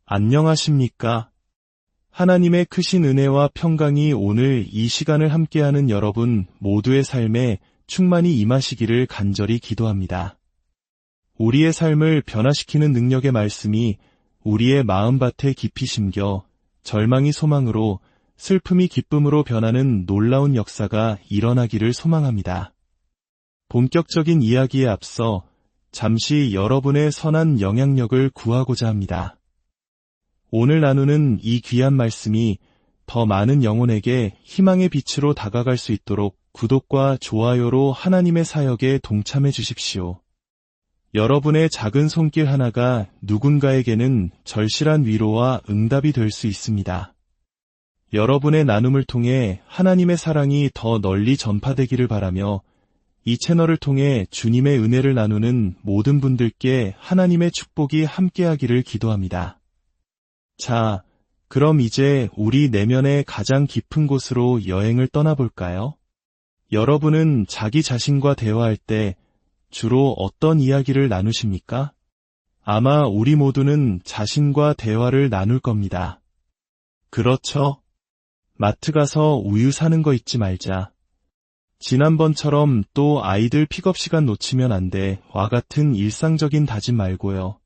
안녕하십니까? 하나님의 크신 은혜와 평강이 오늘 이 시간을 함께하는 여러분 모두의 삶에 충만히 임하시기를 간절히 기도합니다. 우리의 삶을 변화시키는 능력의 말씀이 우리의 마음밭에 깊이 심겨 절망이 소망으로, 슬픔이 기쁨으로 변하는 놀라운 역사가 일어나기를 소망합니다. 본격적인 이야기에 앞서 잠시 여러분의 선한 영향력을 구하고자 합니다. 오늘 나누는 이 귀한 말씀이 더 많은 영혼에게 희망의 빛으로 다가갈 수 있도록 구독과 좋아요로 하나님의 사역에 동참해 주십시오. 여러분의 작은 손길 하나가 누군가에게는 절실한 위로와 응답이 될 수 있습니다. 여러분의 나눔을 통해 하나님의 사랑이 더 널리 전파되기를 바라며 이 채널을 통해 주님의 은혜를 나누는 모든 분들께 하나님의 축복이 함께하기를 기도합니다. 자, 그럼 이제 우리 내면의 가장 깊은 곳으로 여행을 떠나볼까요? 여러분은 자기 자신과 대화할 때 주로 어떤 이야기를 나누십니까? 아마 우리 모두는 자신과 대화를 나눌 겁니다. 그렇죠? 마트 가서 우유 사는 거 잊지 말자. 지난번처럼 또 아이들 픽업 시간 놓치면 안 돼. 와 같은 일상적인 다짐 말고요.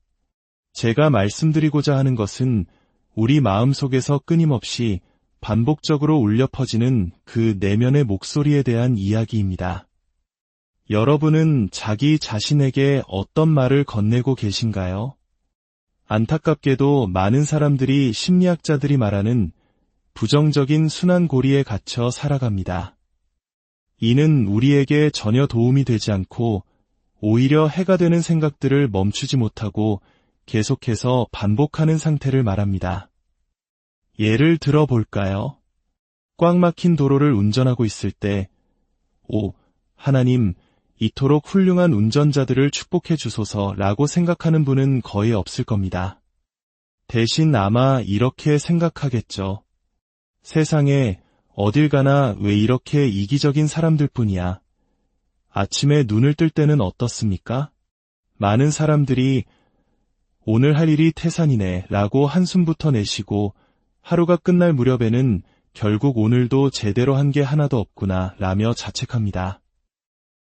제가 말씀드리고자 하는 것은 우리 마음속에서 끊임없이 반복적으로 울려 퍼지는 그 내면의 목소리에 대한 이야기입니다. 여러분은 자기 자신에게 어떤 말을 건네고 계신가요? 안타깝게도 많은 사람들이 심리학자들이 말하는 부정적인 순환고리에 갇혀 살아갑니다. 이는 우리에게 전혀 도움이 되지 않고 오히려 해가 되는 생각들을 멈추지 못하고 계속해서 반복하는 상태를 말합니다. 예를 들어 볼까요? 꽉 막힌 도로를 운전하고 있을 때, 하나님, 이토록 훌륭한 운전자들을 축복해 주소서라고 생각하는 분은 거의 없을 겁니다. 대신 아마 이렇게 생각하겠죠. 세상에 어딜 가나 왜 이렇게 이기적인 사람들 뿐이야. 아침에 눈을 뜰 때는 어떻습니까? 많은 사람들이 오늘 할 일이 태산이네 라고 한숨부터 내쉬고 하루가 끝날 무렵에는 결국 오늘도 제대로 한 게 하나도 없구나 라며 자책합니다.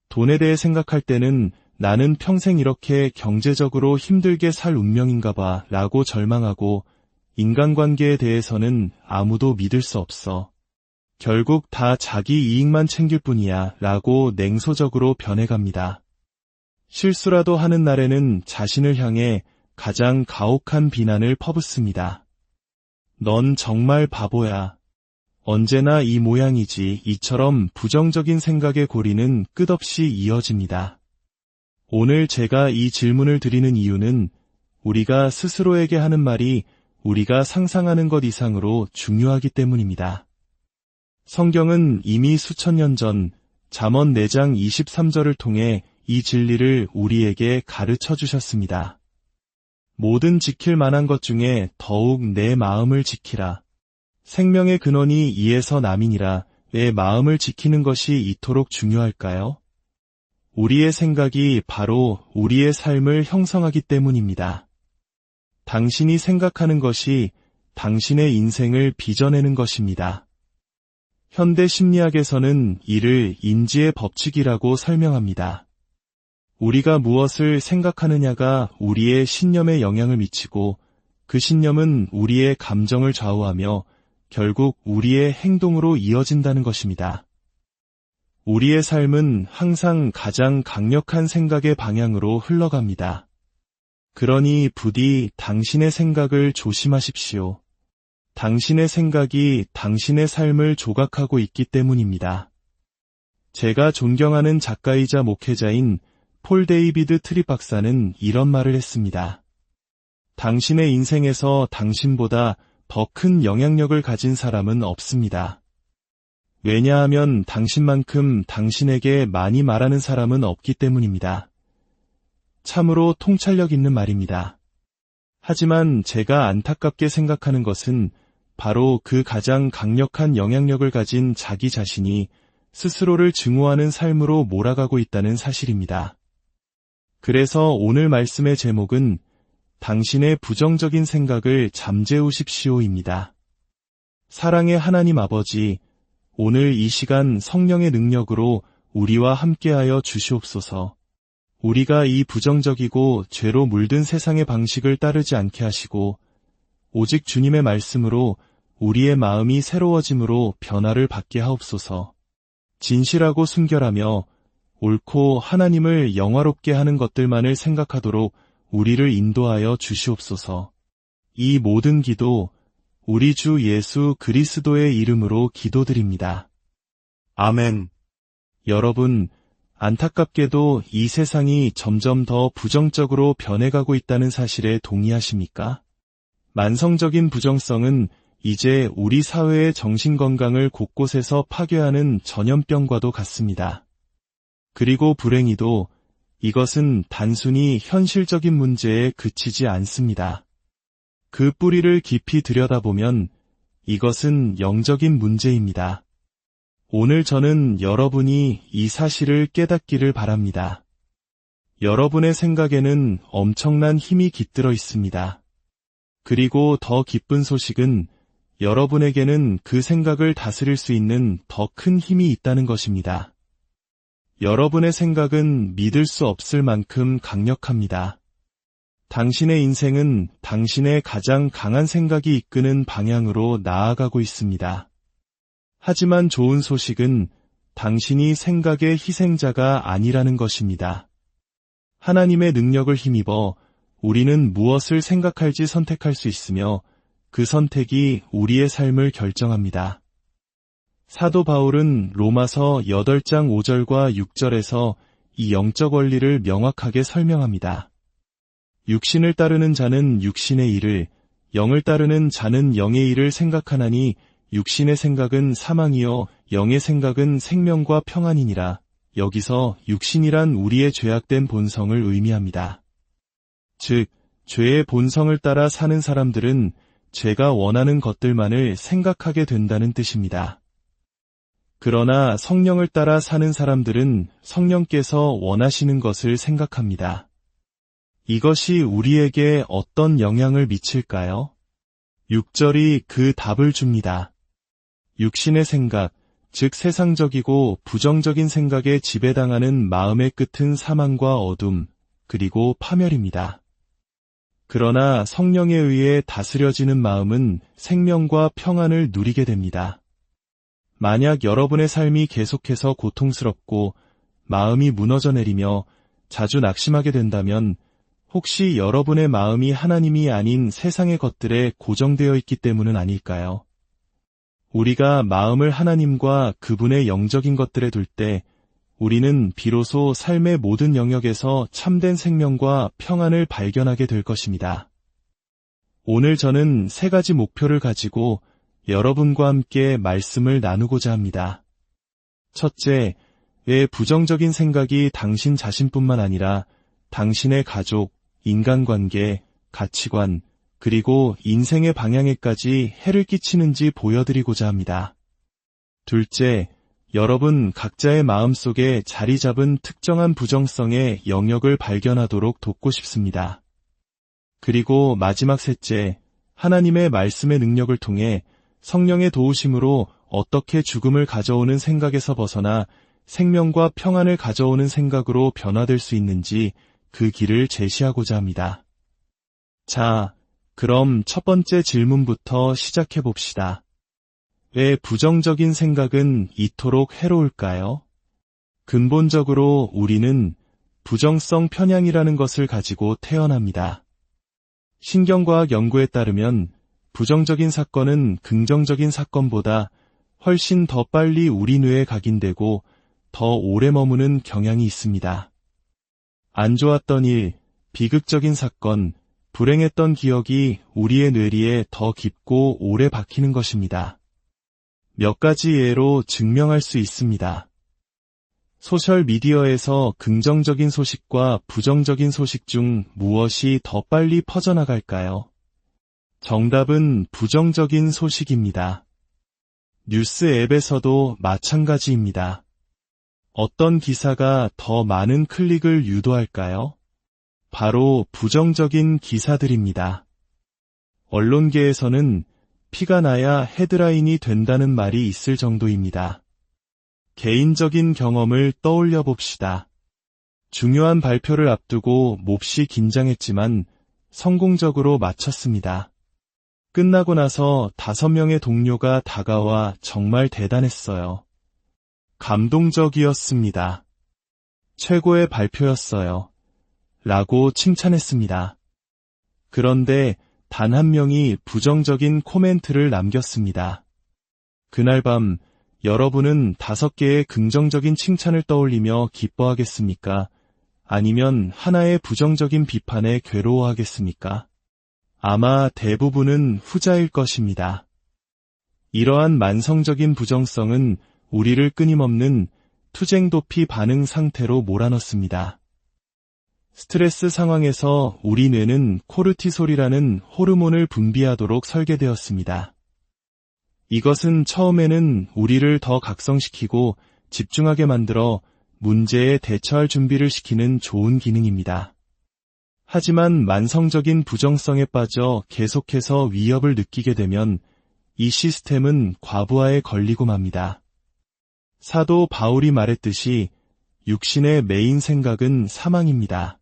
돈에 대해 생각할 때는 나는 평생 이렇게 경제적으로 힘들게 살 운명인가 봐 라고 절망하고, 인간관계에 대해서는 아무도 믿을 수 없어. 결국 다 자기 이익만 챙길 뿐이야 라고 냉소적으로 변해갑니다. 실수라도 하는 날에는 자신을 향해 가장 가혹한 비난을 퍼붓습니다. 넌 정말 바보야. 언제나 이 모양이지. 이처럼 부정적인 생각의 고리는 끝없이 이어집니다. 오늘 제가 이 질문을 드리는 이유는 우리가 스스로에게 하는 말이 우리가 상상하는 것 이상으로 중요하기 때문입니다. 성경은 이미 수천 년 전 잠언 4장 23절을 통해 이 진리를 우리에게 가르쳐 주셨습니다. 모든 지킬 만한 것 중에 더욱 내 마음을 지키라. 생명의 근원이 이에서 남이니라. 내 마음을 지키는 것이 이토록 중요할까요? 우리의 생각이 바로 우리의 삶을 형성하기 때문입니다. 당신이 생각하는 것이 당신의 인생을 빚어내는 것입니다. 현대 심리학에서는 이를 인지의 법칙이라고 설명합니다. 우리가 무엇을 생각하느냐가 우리의 신념에 영향을 미치고 그 신념은 우리의 감정을 좌우하며 결국 우리의 행동으로 이어진다는 것입니다. 우리의 삶은 항상 가장 강력한 생각의 방향으로 흘러갑니다. 그러니 부디 당신의 생각을 조심하십시오. 당신의 생각이 당신의 삶을 조각하고 있기 때문입니다. 제가 존경하는 작가이자 목회자인 폴 데이비드 트립 박사는 이런 말을 했습니다. 당신의 인생에서 당신보다 더 큰 영향력을 가진 사람은 없습니다. 왜냐하면 당신만큼 당신에게 많이 말하는 사람은 없기 때문입니다. 참으로 통찰력 있는 말입니다. 하지만 제가 안타깝게 생각하는 것은 바로 그 가장 강력한 영향력을 가진 자기 자신이 스스로를 증오하는 삶으로 몰아가고 있다는 사실입니다. 그래서 오늘 말씀의 제목은 당신의 부정적인 생각을 잠재우십시오입니다. 사랑의 하나님 아버지, 오늘 이 시간 성령의 능력으로 우리와 함께하여 주시옵소서. 우리가 이 부정적이고 죄로 물든 세상의 방식을 따르지 않게 하시고 오직 주님의 말씀으로 우리의 마음이 새로워짐으로 변화를 받게 하옵소서. 진실하고 순결하며 옳고 하나님을 영화롭게 하는 것들만을 생각하도록 우리를 인도하여 주시옵소서. 이 모든 기도 우리 주 예수 그리스도의 이름으로 기도드립니다. 아멘. 여러분, 안타깝게도 이 세상이 점점 더 부정적으로 변해가고 있다는 사실에 동의하십니까? 만성적인 부정성은 이제 우리 사회의 정신건강을 곳곳에서 파괴하는 전염병과도 같습니다. 그리고 불행히도 이것은 단순히 현실적인 문제에 그치지 않습니다. 그 뿌리를 깊이 들여다보면 이것은 영적인 문제입니다. 오늘 저는 여러분이 이 사실을 깨닫기를 바랍니다. 여러분의 생각에는 엄청난 힘이 깃들어 있습니다. 그리고 더 기쁜 소식은 여러분에게는 그 생각을 다스릴 수 있는 더 큰 힘이 있다는 것입니다. 여러분의 생각은 믿을 수 없을 만큼 강력합니다. 당신의 인생은 당신의 가장 강한 생각이 이끄는 방향으로 나아가고 있습니다. 하지만 좋은 소식은 당신이 생각의 희생자가 아니라는 것입니다. 하나님의 능력을 힘입어 우리는 무엇을 생각할지 선택할 수 있으며 그 선택이 우리의 삶을 결정합니다. 사도 바울은 로마서 8장 5절과 6절에서 이 영적 원리를 명확하게 설명합니다. 육신을 따르는 자는 육신의 일을, 영을 따르는 자는 영의 일을 생각하나니 육신의 생각은 사망이요 영의 생각은 생명과 평안이니라. 여기서 육신이란 우리의 죄악된 본성을 의미합니다. 즉, 죄의 본성을 따라 사는 사람들은 죄가 원하는 것들만을 생각하게 된다는 뜻입니다. 그러나 성령을 따라 사는 사람들은 성령께서 원하시는 것을 생각합니다. 이것이 우리에게 어떤 영향을 미칠까요? 6절이 그 답을 줍니다. 육신의 생각, 즉 세상적이고 부정적인 생각에 지배당하는 마음의 끝은 사망과 어둠, 그리고 파멸입니다. 그러나 성령에 의해 다스려지는 마음은 생명과 평안을 누리게 됩니다. 만약 여러분의 삶이 계속해서 고통스럽고 마음이 무너져 내리며 자주 낙심하게 된다면 혹시 여러분의 마음이 하나님이 아닌 세상의 것들에 고정되어 있기 때문은 아닐까요? 우리가 마음을 하나님과 그분의 영적인 것들에 둘 때 우리는 비로소 삶의 모든 영역에서 참된 생명과 평안을 발견하게 될 것입니다. 오늘 저는 3가지 목표를 가지고 여러분과 함께 말씀을 나누고자 합니다. 첫째, 왜 부정적인 생각이 당신 자신뿐만 아니라 당신의 가족, 인간관계, 가치관, 그리고 인생의 방향에까지 해를 끼치는지 보여드리고자 합니다. 둘째, 여러분 각자의 마음속에 자리 잡은 특정한 부정성의 영역을 발견하도록 돕고 싶습니다. 그리고 마지막 셋째, 하나님의 말씀의 능력을 통해 성령의 도우심으로 어떻게 죽음을 가져오는 생각에서 벗어나 생명과 평안을 가져오는 생각으로 변화될 수 있는지 그 길을 제시하고자 합니다. 자, 그럼 첫 번째 질문부터 시작해 봅시다. 왜 부정적인 생각은 이토록 해로울까요? 근본적으로 우리는 부정성 편향이라는 것을 가지고 태어납니다. 신경과학 연구에 따르면 부정적인 사건은 긍정적인 사건보다 훨씬 더 빨리 우리 뇌에 각인되고 더 오래 머무는 경향이 있습니다. 안 좋았던 일, 비극적인 사건, 불행했던 기억이 우리의 뇌리에 더 깊고 오래 박히는 것입니다. 몇 가지 예로 증명할 수 있습니다. 소셜미디어에서 긍정적인 소식과 부정적인 소식 중 무엇이 더 빨리 퍼져나갈까요? 정답은 부정적인 소식입니다. 뉴스 앱에서도 마찬가지입니다. 어떤 기사가 더 많은 클릭을 유도할까요? 바로 부정적인 기사들입니다. 언론계에서는 피가 나야 헤드라인이 된다는 말이 있을 정도입니다. 개인적인 경험을 떠올려 봅시다. 중요한 발표를 앞두고 몹시 긴장했지만 성공적으로 마쳤습니다. 끝나고 나서 5명의 동료가 다가와 정말 대단했어요. 감동적이었습니다. 최고의 발표였어요. 라고 칭찬했습니다. 그런데 단 한 명이 부정적인 코멘트를 남겼습니다. 그날 밤 여러분은 5개의 긍정적인 칭찬을 떠올리며 기뻐하겠습니까? 아니면 하나의 부정적인 비판에 괴로워하겠습니까? 아마 대부분은 후자일 것입니다. 이러한 만성적인 부정성은 우리를 끊임없는 투쟁도피 반응 상태로 몰아넣습니다. 스트레스 상황에서 우리 뇌는 코르티솔이라는 호르몬을 분비하도록 설계되었습니다. 이것은 처음에는 우리를 더 각성시키고 집중하게 만들어 문제에 대처할 준비를 시키는 좋은 기능입니다. 하지만 만성적인 부정성에 빠져 계속해서 위협을 느끼게 되면 이 시스템은 과부하에 걸리고 맙니다. 사도 바울이 말했듯이 육신의 메인 생각은 사망입니다.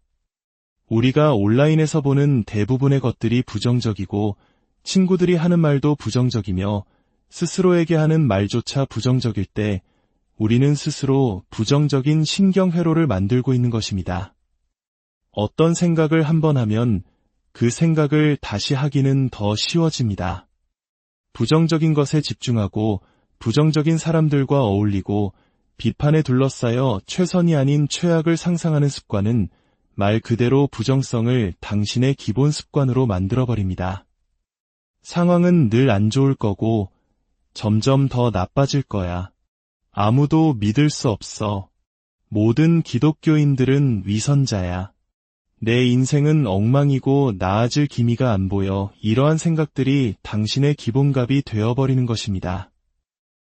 우리가 온라인에서 보는 대부분의 것들이 부정적이고 친구들이 하는 말도 부정적이며 스스로에게 하는 말조차 부정적일 때 우리는 스스로 부정적인 신경회로를 만들고 있는 것입니다. 어떤 생각을 한번 하면 그 생각을 다시 하기는 더 쉬워집니다. 부정적인 것에 집중하고 부정적인 사람들과 어울리고 비판에 둘러싸여 최선이 아닌 최악을 상상하는 습관은 말 그대로 부정성을 당신의 기본 습관으로 만들어버립니다. 상황은 늘 안 좋을 거고 점점 더 나빠질 거야. 아무도 믿을 수 없어. 모든 기독교인들은 위선자야. 내 인생은 엉망이고 나아질 기미가 안 보여. 이러한 생각들이 당신의 기본값이 되어버리는 것입니다.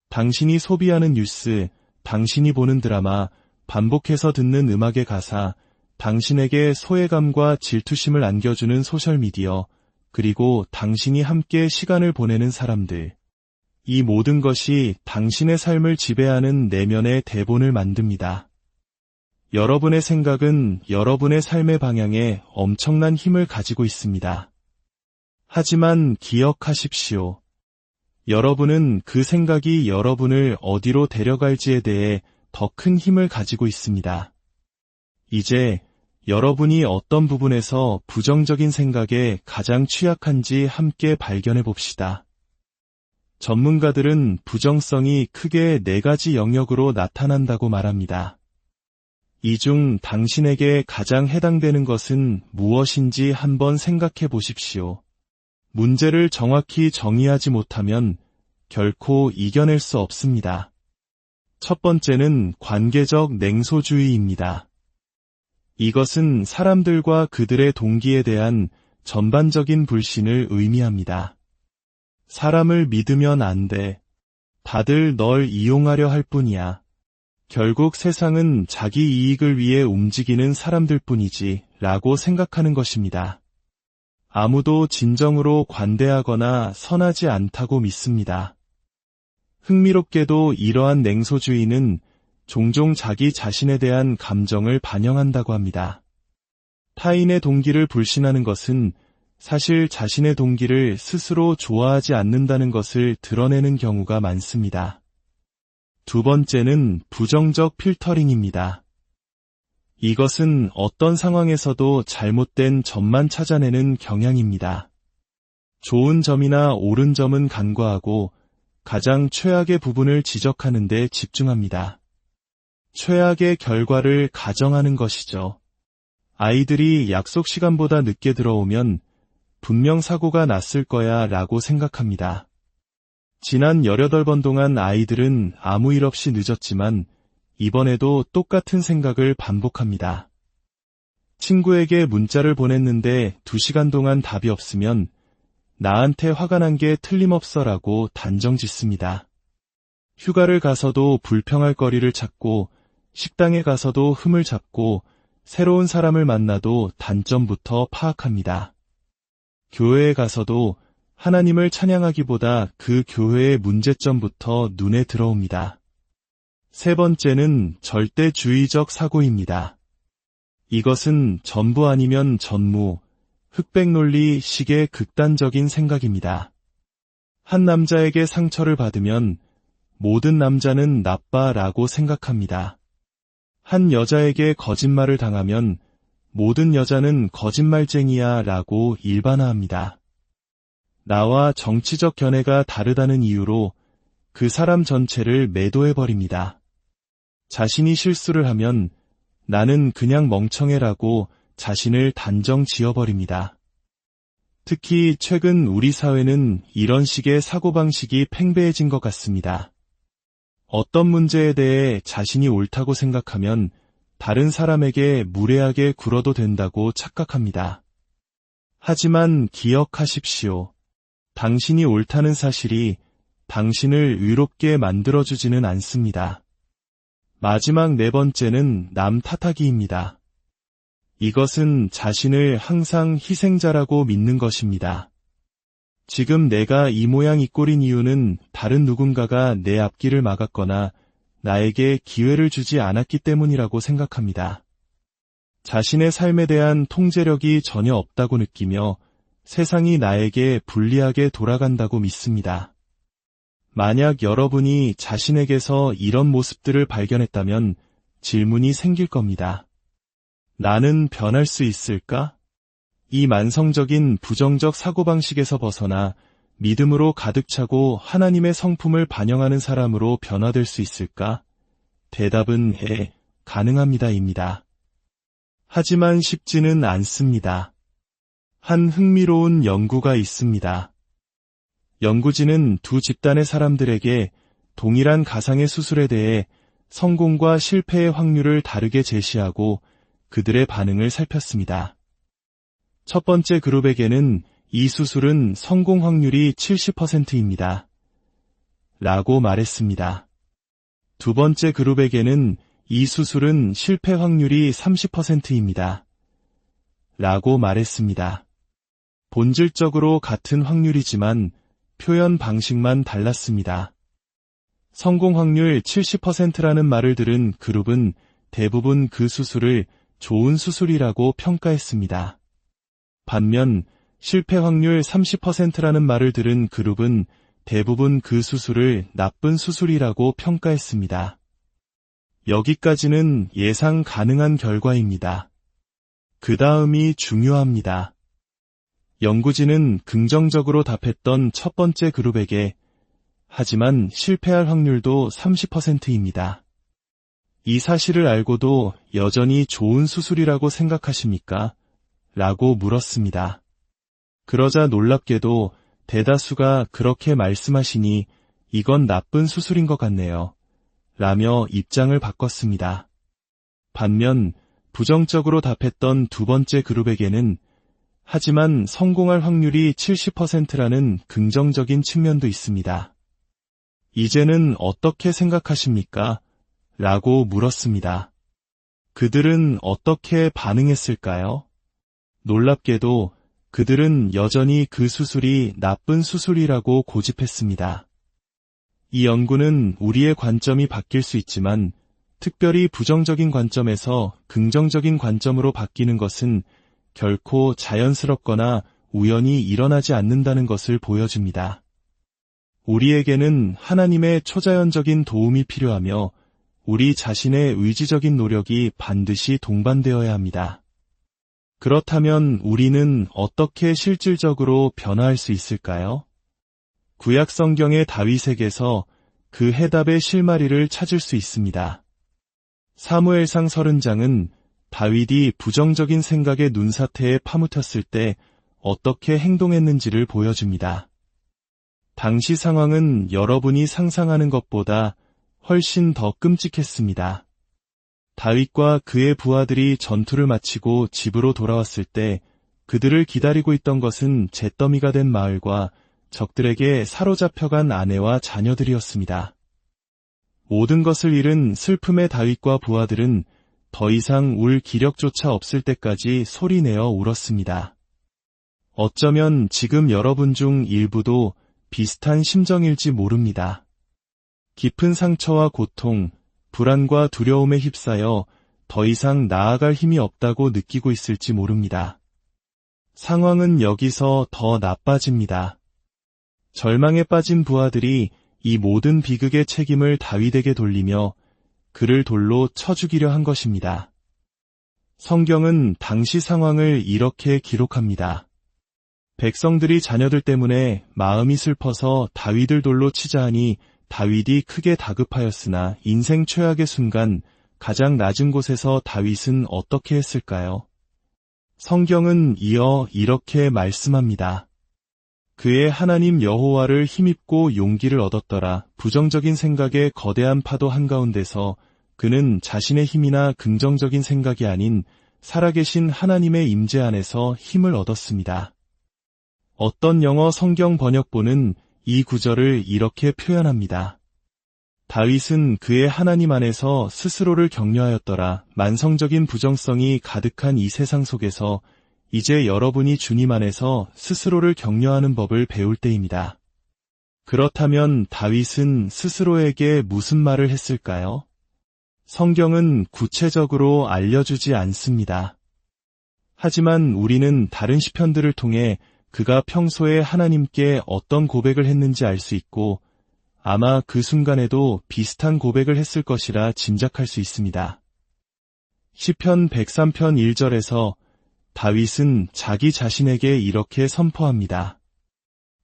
당신이 소비하는 뉴스, 당신이 보는 드라마, 반복해서 듣는 음악의 가사, 당신에게 소외감과 질투심을 안겨주는 소셜미디어, 그리고 당신이 함께 시간을 보내는 사람들. 이 모든 것이 당신의 삶을 지배하는 내면의 대본을 만듭니다. 여러분의 생각은 여러분의 삶의 방향에 엄청난 힘을 가지고 있습니다. 하지만 기억하십시오. 여러분은 그 생각이 여러분을 어디로 데려갈지에 대해 더 큰 힘을 가지고 있습니다. 이제 여러분이 어떤 부분에서 부정적인 생각에 가장 취약한지 함께 발견해 봅시다. 전문가들은 부정성이 크게 4가지 영역으로 나타난다고 말합니다. 이 중 당신에게 가장 해당되는 것은 무엇인지 한번 생각해 보십시오. 문제를 정확히 정의하지 못하면 결코 이겨낼 수 없습니다. 첫 번째는 관계적 냉소주의입니다. 이것은 사람들과 그들의 동기에 대한 전반적인 불신을 의미합니다. 사람을 믿으면 안 돼. 다들 널 이용하려 할 뿐이야. 결국 세상은 자기 이익을 위해 움직이는 사람들 뿐이지 라고 생각하는 것입니다. 아무도 진정으로 관대하거나 선하지 않다고 믿습니다. 흥미롭게도 이러한 냉소주의는 종종 자기 자신에 대한 감정을 반영한다고 합니다. 타인의 동기를 불신하는 것은 사실 자신의 동기를 스스로 좋아하지 않는다는 것을 드러내는 경우가 많습니다. 두 번째는 부정적 필터링입니다. 이것은 어떤 상황에서도 잘못된 점만 찾아내는 경향입니다. 좋은 점이나 옳은 점은 간과하고 가장 최악의 부분을 지적하는 데 집중합니다. 최악의 결과를 가정하는 것이죠. 아이들이 약속 시간보다 늦게 들어오면 분명 사고가 났을 거야 라고 생각합니다. 지난 18번 동안 아이들은 아무 일 없이 늦었지만 이번에도 똑같은 생각을 반복합니다. 친구에게 문자를 보냈는데 2시간 동안 답이 없으면 나한테 화가 난 게 틀림없어 라고 단정짓습니다. 휴가를 가서도 불평할 거리를 찾고 식당에 가서도 흠을 잡고 새로운 사람을 만나도 단점부터 파악합니다. 교회에 가서도 하나님을 찬양하기보다 그 교회의 문제점부터 눈에 들어옵니다. 세 번째는 절대주의적 사고입니다. 이것은 전부 아니면 전무, 흑백 논리 식의 극단적인 생각입니다. 한 남자에게 상처를 받으면 모든 남자는 나빠라고 생각합니다. 한 여자에게 거짓말을 당하면 모든 여자는 거짓말쟁이야 라고 일반화합니다. 나와 정치적 견해가 다르다는 이유로 그 사람 전체를 매도해버립니다. 자신이 실수를 하면 나는 그냥 멍청해라고 자신을 단정 지어버립니다. 특히 최근 우리 사회는 이런 식의 사고방식이 팽배해진 것 같습니다. 어떤 문제에 대해 자신이 옳다고 생각하면 다른 사람에게 무례하게 굴어도 된다고 착각합니다. 하지만 기억하십시오. 당신이 옳다는 사실이 당신을 의롭게 만들어주지는 않습니다. 마지막 네 번째는 남 탓하기입니다. 이것은 자신을 항상 희생자라고 믿는 것입니다. 지금 내가 이 모양 이 꼴인 이유는 다른 누군가가 내 앞길을 막았거나 나에게 기회를 주지 않았기 때문이라고 생각합니다. 자신의 삶에 대한 통제력이 전혀 없다고 느끼며 세상이 나에게 불리하게 돌아간다고 믿습니다. 만약 여러분이 자신에게서 이런 모습들을 발견했다면 질문이 생길 겁니다. 나는 변할 수 있을까? 이 만성적인 부정적 사고방식에서 벗어나 믿음으로 가득 차고 하나님의 성품을 반영하는 사람으로 변화될 수 있을까? 대답은 가능합니다입니다. 하지만 쉽지는 않습니다. 한 흥미로운 연구가 있습니다. 연구진은 두 집단의 사람들에게 동일한 가상의 수술에 대해 성공과 실패의 확률을 다르게 제시하고 그들의 반응을 살폈습니다. 첫 번째 그룹에게는 이 수술은 성공 확률이 70%입니다. 라고 말했습니다. 두 번째 그룹에게는 이 수술은 실패 확률이 30%입니다. 라고 말했습니다. 본질적으로 같은 확률이지만 표현 방식만 달랐습니다. 성공 확률 70%라는 말을 들은 그룹은 대부분 그 수술을 좋은 수술이라고 평가했습니다. 반면 실패 확률 30%라는 말을 들은 그룹은 대부분 그 수술을 나쁜 수술이라고 평가했습니다. 여기까지는 예상 가능한 결과입니다. 그 다음이 중요합니다. 연구진은 긍정적으로 답했던 첫 번째 그룹에게 하지만 실패할 확률도 30%입니다. 이 사실을 알고도 여전히 좋은 수술이라고 생각하십니까? 라고 물었습니다. 그러자 놀랍게도 대다수가 그렇게 말씀하시니 이건 나쁜 수술인 것 같네요. 라며 입장을 바꿨습니다. 반면 부정적으로 답했던 두 번째 그룹에게는 하지만 성공할 확률이 70%라는 긍정적인 측면도 있습니다. 이제는 어떻게 생각하십니까? 라고 물었습니다. 그들은 어떻게 반응했을까요? 놀랍게도 그들은 여전히 그 수술이 나쁜 수술이라고 고집했습니다. 이 연구는 우리의 관점이 바뀔 수 있지만 특별히 부정적인 관점에서 긍정적인 관점으로 바뀌는 것은 결코 자연스럽거나 우연히 일어나지 않는다는 것을 보여줍니다. 우리에게는 하나님의 초자연적인 도움이 필요하며 우리 자신의 의지적인 노력이 반드시 동반되어야 합니다. 그렇다면 우리는 어떻게 실질적으로 변화할 수 있을까요? 구약 성경의 다윗에게서 그 해답의 실마리를 찾을 수 있습니다. 사무엘상 30장은 다윗이 부정적인 생각의 눈사태에 파묻혔을 때 어떻게 행동했는지를 보여줍니다. 당시 상황은 여러분이 상상하는 것보다 훨씬 더 끔찍했습니다. 다윗과 그의 부하들이 전투를 마치고 집으로 돌아왔을 때 그들을 기다리고 있던 것은 잿더미가 된 마을과 적들에게 사로잡혀간 아내와 자녀들이었습니다. 모든 것을 잃은 슬픔의 다윗과 부하들은 더 이상 울 기력조차 없을 때까지 소리내어 울었습니다. 어쩌면 지금 여러분 중 일부도 비슷한 심정일지 모릅니다. 깊은 상처와 고통, 불안과 두려움에 휩싸여 더 이상 나아갈 힘이 없다고 느끼고 있을지 모릅니다. 상황은 여기서 더 나빠집니다. 절망에 빠진 부하들이 이 모든 비극의 책임을 다윗에게 돌리며 그를 돌로 쳐 죽이려 한 것입니다. 성경은 당시 상황을 이렇게 기록합니다. 백성들이 자녀들 때문에 마음이 슬퍼서 다윗을 돌로 치자 하니 다윗이 크게 다급하였으나 인생 최악의 순간 가장 낮은 곳에서 다윗은 어떻게 했을까요? 성경은 이어 이렇게 말씀합니다. 그의 하나님 여호와를 힘입고 용기를 얻었더라. 부정적인 생각의 거대한 파도 한가운데서 그는 자신의 힘이나 긍정적인 생각이 아닌 살아계신 하나님의 임재 안에서 힘을 얻었습니다. 어떤 영어 성경 번역본은 이 구절을 이렇게 표현합니다. 다윗은 그의 하나님 안에서 스스로를 격려하였더라. 만성적인 부정성이 가득한 이 세상 속에서 이제 여러분이 주님 안에서 스스로를 격려하는 법을 배울 때입니다. 그렇다면 다윗은 스스로에게 무슨 말을 했을까요? 성경은 구체적으로 알려주지 않습니다. 하지만 우리는 다른 시편들을 통해 그가 평소에 하나님께 어떤 고백을 했는지 알 수 있고 아마 그 순간에도 비슷한 고백을 했을 것이라 짐작할 수 있습니다. 시편 103편 1절에서 다윗은 자기 자신에게 이렇게 선포합니다.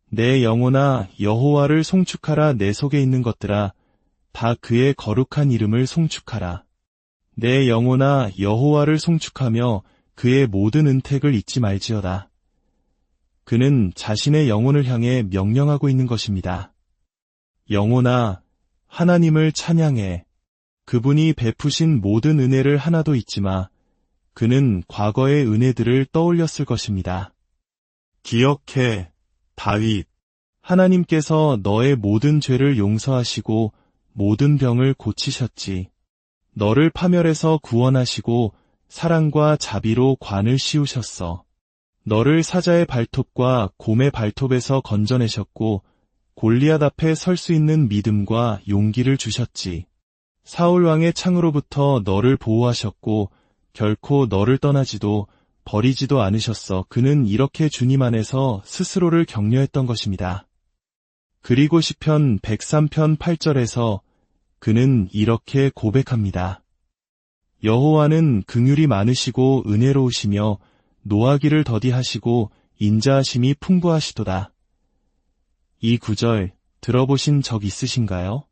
내 영혼아 여호와를 송축하라. 내 속에 있는 것들아 다 그의 거룩한 이름을 송축하라. 내 영혼아 여호와를 송축하며 그의 모든 은택을 잊지 말지어다. 그는 자신의 영혼을 향해 명령하고 있는 것입니다. 영혼아, 하나님을 찬양해. 그분이 베푸신 모든 은혜를 하나도 잊지 마. 그는 과거의 은혜들을 떠올렸을 것입니다. 기억해, 다윗. 하나님께서 너의 모든 죄를 용서하시고 모든 병을 고치셨지. 너를 파멸해서 구원하시고 사랑과 자비로 관을 씌우셨어. 너를 사자의 발톱과 곰의 발톱에서 건져내셨고 골리앗 앞에 설 수 있는 믿음과 용기를 주셨지. 사울 왕의 창으로부터 너를 보호하셨고 결코 너를 떠나지도 버리지도 않으셨어. 그는 이렇게 주님 안에서 스스로를 격려했던 것입니다. 그리고 시편 103편 8절에서 그는 이렇게 고백합니다. 여호와는 긍휼이 많으시고 은혜로우시며 노하기를 더디하시고 인자하심이 풍부하시도다. 이 구절 들어보신 적 있으신가요?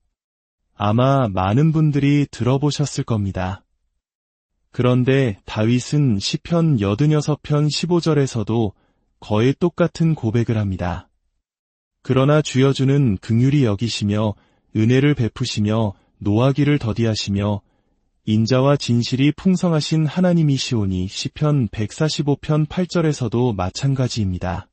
아마 많은 분들이 들어보셨을 겁니다. 그런데 다윗은 시편 86편 15절에서도 거의 똑같은 고백을 합니다. 그러나 주여 주는 긍휼히 여기시며 은혜를 베푸시며 노하기를 더디하시며 인자와 진실이 풍성하신 하나님이시오니 시편 145편 8절에서도 마찬가지입니다.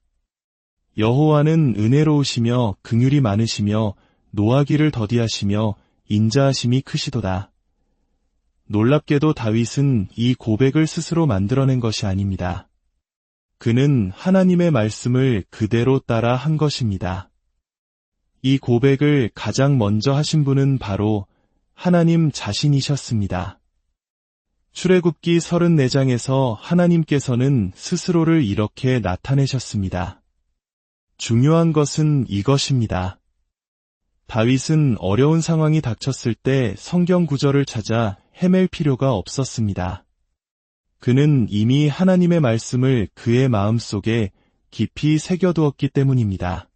여호와는 은혜로우시며 긍휼이 많으시며 노하기를 더디하시며 인자하심이 크시도다. 놀랍게도 다윗은 이 고백을 스스로 만들어낸 것이 아닙니다. 그는 하나님의 말씀을 그대로 따라 한 것입니다. 이 고백을 가장 먼저 하신 분은 바로 하나님 자신이셨습니다. 출애굽기 34장에서 하나님께서는 스스로를 이렇게 나타내셨습니다. 중요한 것은 이것입니다. 다윗은 어려운 상황이 닥쳤을 때 성경 구절을 찾아 헤맬 필요가 없었습니다. 그는 이미 하나님의 말씀을 그의 마음속에 깊이 새겨두었기 때문입니다.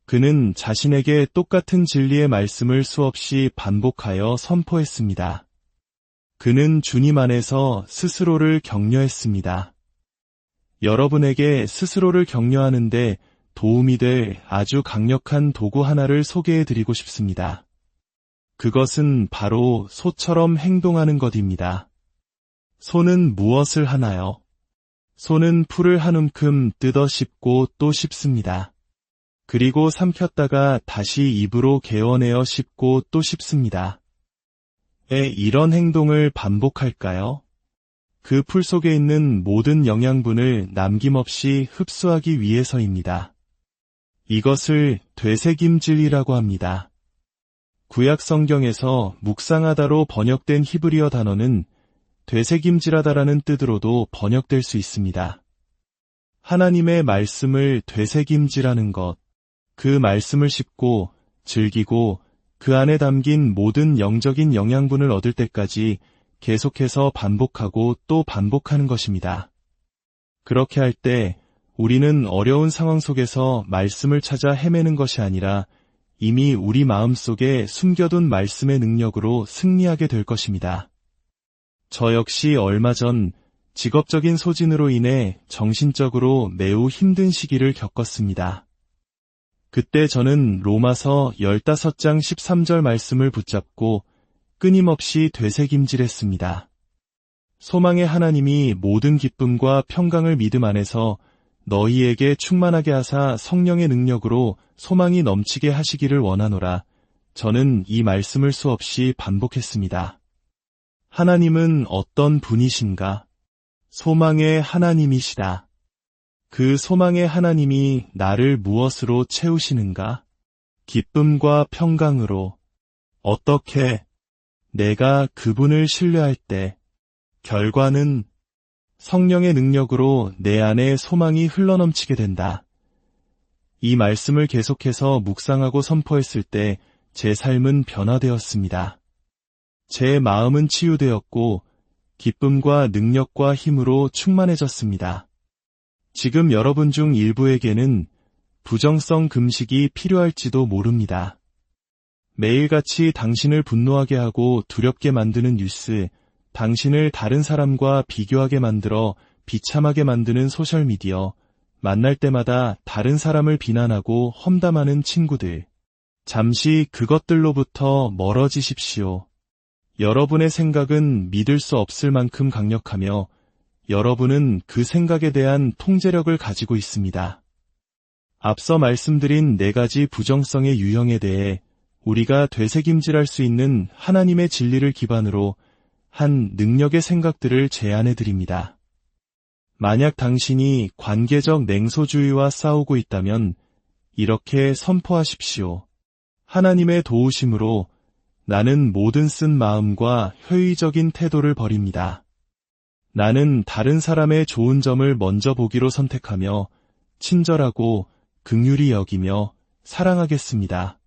그는 자신에게 똑같은 진리의 말씀을 수없이 반복하여 선포했습니다. 그는 주님 안에서 스스로를 격려했습니다. 여러분에게 스스로를 격려하는데 도움이 될 아주 강력한 도구 하나를 소개해드리고 싶습니다. 그것은 바로 소처럼 행동하는 것입니다. 소는 무엇을 하나요? 소는 풀을 한 움큼 뜯어 씹고 또 씹습니다. 그리고 삼켰다가 다시 입으로 개어내어 씹고 또 씹습니다. 이런 행동을 반복할까요? 그 풀 속에 있는 모든 영양분을 남김없이 흡수하기 위해서입니다. 이것을 되새김질이라고 합니다. 구약 성경에서 묵상하다로 번역된 히브리어 단어는 되새김질하다라는 뜻으로도 번역될 수 있습니다. 하나님의 말씀을 되새김질하는 것, 그 말씀을 씹고 즐기고 그 안에 담긴 모든 영적인 영양분을 얻을 때까지 계속해서 반복하고 또 반복하는 것입니다. 그렇게 할 때 우리는 어려운 상황 속에서 말씀을 찾아 헤매는 것이 아니라 이미 우리 마음속에 숨겨둔 말씀의 능력으로 승리하게 될 것입니다. 저 역시 얼마 전 직업적인 소진으로 인해 정신적으로 매우 힘든 시기를 겪었습니다. 그때 저는 로마서 15장 13절 말씀을 붙잡고 끊임없이 되새김질했습니다. 소망의 하나님이 모든 기쁨과 평강을 믿음 안에서 너희에게 충만하게 하사 성령의 능력으로 소망이 넘치게 하시기를 원하노라. 저는 이 말씀을 수없이 반복했습니다. 하나님은 어떤 분이신가? 소망의 하나님이시다. 그 소망의 하나님이 나를 무엇으로 채우시는가? 기쁨과 평강으로. 어떻게? 내가 그분을 신뢰할 때 결과는 성령의 능력으로 내 안에 소망이 흘러넘치게 된다. 이 말씀을 계속해서 묵상하고 선포했을 때 제 삶은 변화되었습니다. 제 마음은 치유되었고 기쁨과 능력과 힘으로 충만해졌습니다. 지금 여러분 중 일부에게는 부정성 금식이 필요할지도 모릅니다. 매일같이 당신을 분노하게 하고 두렵게 만드는 뉴스, 당신을 다른 사람과 비교하게 만들어 비참하게 만드는 소셜미디어, 만날 때마다 다른 사람을 비난하고 험담하는 친구들. 잠시 그것들로부터 멀어지십시오. 여러분의 생각은 믿을 수 없을 만큼 강력하며 여러분은 그 생각에 대한 통제력을 가지고 있습니다. 앞서 말씀드린 4가지 부정성의 유형에 대해 우리가 되새김질할 수 있는 하나님의 진리를 기반으로 한 능력의 생각들을 제안해 드립니다. 만약 당신이 관계적 냉소주의와 싸우고 있다면 이렇게 선포하십시오. 하나님의 도우심으로 나는 모든 쓴 마음과 회의적인 태도를 버립니다. 나는 다른 사람의 좋은 점을 먼저 보기로 선택하며 친절하고 긍휼히 여기며 사랑하겠습니다.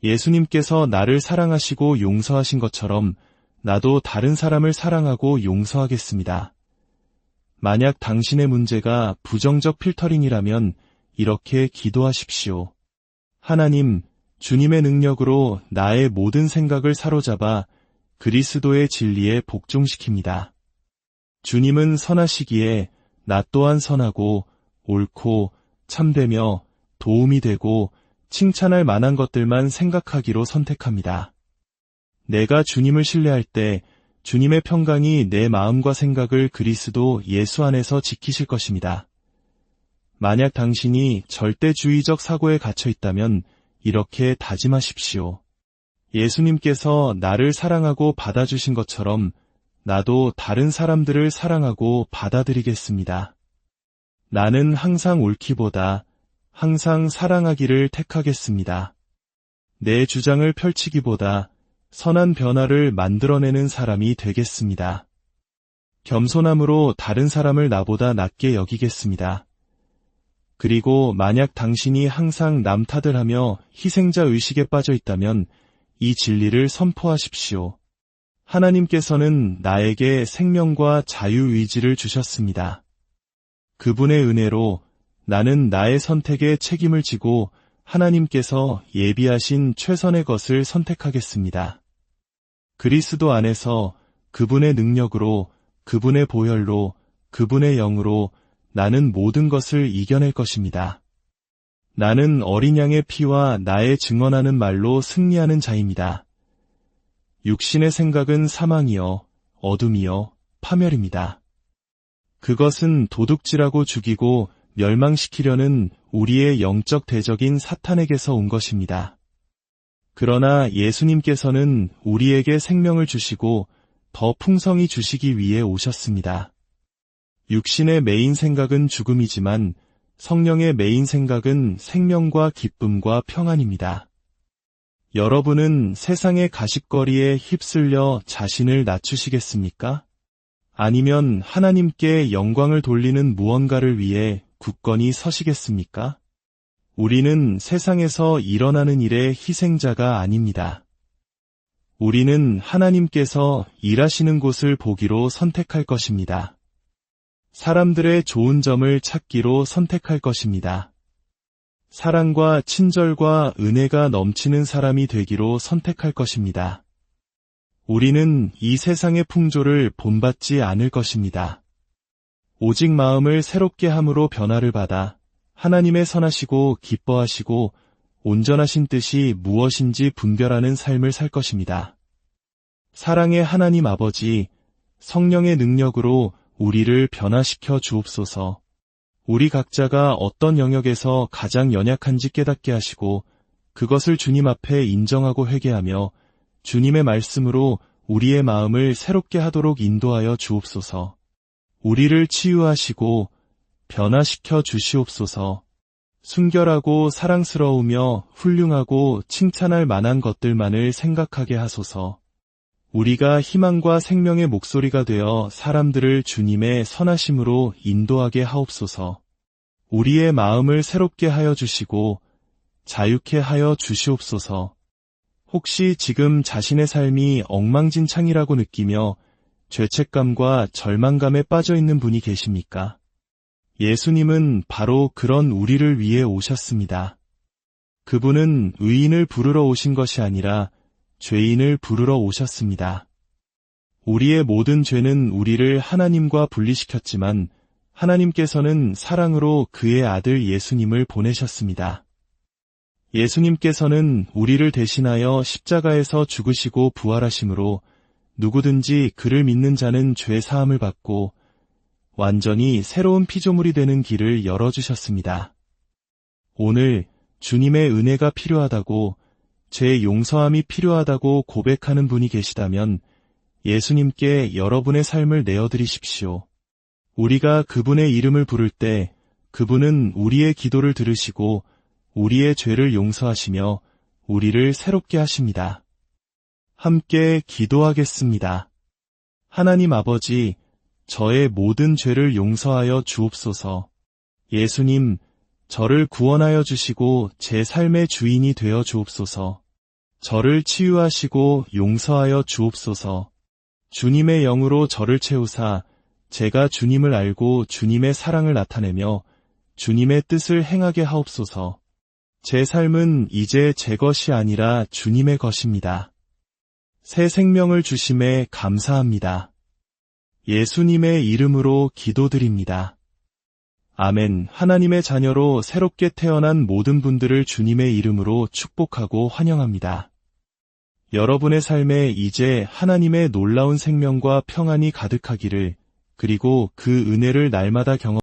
예수님께서 나를 사랑하시고 용서하신 것처럼 나도 다른 사람을 사랑하고 용서하겠습니다. 만약 당신의 문제가 부정적 필터링이라면 이렇게 기도하십시오. 하나님, 주님의 능력으로 나의 모든 생각을 사로잡아 그리스도의 진리에 복종시킵니다. 주님은 선하시기에 나 또한 선하고 옳고 참되며 도움이 되고 칭찬할 만한 것들만 생각하기로 선택합니다. 내가 주님을 신뢰할 때 주님의 평강이 내 마음과 생각을 그리스도 예수 안에서 지키실 것입니다. 만약 당신이 절대주의적 사고에 갇혀 있다면 이렇게 다짐하십시오. 예수님께서 나를 사랑하고 받아주신 것처럼 나도 다른 사람들을 사랑하고 받아들이겠습니다. 나는 항상 옳기보다 항상 사랑하기를 택하겠습니다. 내 주장을 펼치기보다 선한 변화를 만들어내는 사람이 되겠습니다. 겸손함으로 다른 사람을 나보다 낮게 여기겠습니다. 그리고 만약 당신이 항상 남 탓을 하며 희생자 의식에 빠져 있다면 이 진리를 선포하십시오. 하나님께서는 나에게 생명과 자유의지를 주셨습니다. 그분의 은혜로 나는 나의 선택에 책임을 지고 하나님께서 예비하신 최선의 것을 선택하겠습니다. 그리스도 안에서 그분의 능력으로, 그분의 보혈로, 그분의 영으로 나는 모든 것을 이겨낼 것입니다. 나는 어린 양의 피와 나의 증언하는 말로 승리하는 자입니다. 육신의 생각은 사망이요, 어둠이요, 파멸입니다. 그것은 도둑질하고 죽이고 멸망시키려는 우리의 영적 대적인 사탄에게서 온 것입니다. 그러나 예수님께서는 우리에게 생명을 주시고 더 풍성히 주시기 위해 오셨습니다. 육신의 메인 생각은 죽음이지만 성령의 메인 생각은 생명과 기쁨과 평안입니다. 여러분은 세상의 가십거리에 휩쓸려 자신을 낮추시겠습니까? 아니면 하나님께 영광을 돌리는 무언가를 위해 굳건히 서시겠습니까? 우리는 세상에서 일어나는 일의 희생자가 아닙니다. 우리는 하나님께서 일하시는 곳을 보기로 선택할 것입니다. 사람들의 좋은 점을 찾기로 선택할 것입니다. 사랑과 친절과 은혜가 넘치는 사람이 되기로 선택할 것입니다. 우리는 이 세상의 풍조를 본받지 않을 것입니다. 오직 마음을 새롭게 함으로 변화를 받아 하나님의 선하시고 기뻐하시고 온전하신 뜻이 무엇인지 분별하는 삶을 살 것입니다. 사랑의 하나님 아버지, 성령의 능력으로 우리를 변화시켜 주옵소서. 우리 각자가 어떤 영역에서 가장 연약한지 깨닫게 하시고 그것을 주님 앞에 인정하고 회개하며 주님의 말씀으로 우리의 마음을 새롭게 하도록 인도하여 주옵소서. 우리를 치유하시고 변화시켜 주시옵소서. 순결하고 사랑스러우며 훌륭하고 칭찬할 만한 것들만을 생각하게 하소서. 우리가 희망과 생명의 목소리가 되어 사람들을 주님의 선하심으로 인도하게 하옵소서. 우리의 마음을 새롭게 하여 주시고 자유케 하여 주시옵소서. 혹시 지금 자신의 삶이 엉망진창이라고 느끼며 죄책감과 절망감에 빠져 있는 분이 계십니까? 예수님은 바로 그런 우리를 위해 오셨습니다. 그분은 의인을 부르러 오신 것이 아니라 죄인을 부르러 오셨습니다. 우리의 모든 죄는 우리를 하나님과 분리시켰지만 하나님께서는 사랑으로 그의 아들 예수님을 보내셨습니다. 예수님께서는 우리를 대신하여 십자가에서 죽으시고 부활하심으로 누구든지 그를 믿는 자는 죄 사함을 받고 완전히 새로운 피조물이 되는 길을 열어주셨습니다. 오늘 주님의 은혜가 필요하다고, 제 용서함이 필요하다고 고백하는 분이 계시다면 예수님께 여러분의 삶을 내어드리십시오. 우리가 그분의 이름을 부를 때 그분은 우리의 기도를 들으시고 우리의 죄를 용서하시며 우리를 새롭게 하십니다. 함께 기도하겠습니다. 하나님 아버지, 저의 모든 죄를 용서하여 주옵소서. 예수님, 저를 구원하여 주시고 제 삶의 주인이 되어 주옵소서. 저를 치유하시고 용서하여 주옵소서. 주님의 영으로 저를 채우사 제가 주님을 알고 주님의 사랑을 나타내며 주님의 뜻을 행하게 하옵소서. 제 삶은 이제 제 것이 아니라 주님의 것입니다. 새 생명을 주심에 감사합니다. 예수님의 이름으로 기도드립니다. 아멘. 하나님의 자녀로 새롭게 태어난 모든 분들을 주님의 이름으로 축복하고 환영합니다. 여러분의 삶에 이제 하나님의 놀라운 생명과 평안이 가득하기를, 그리고 그 은혜를 날마다 경험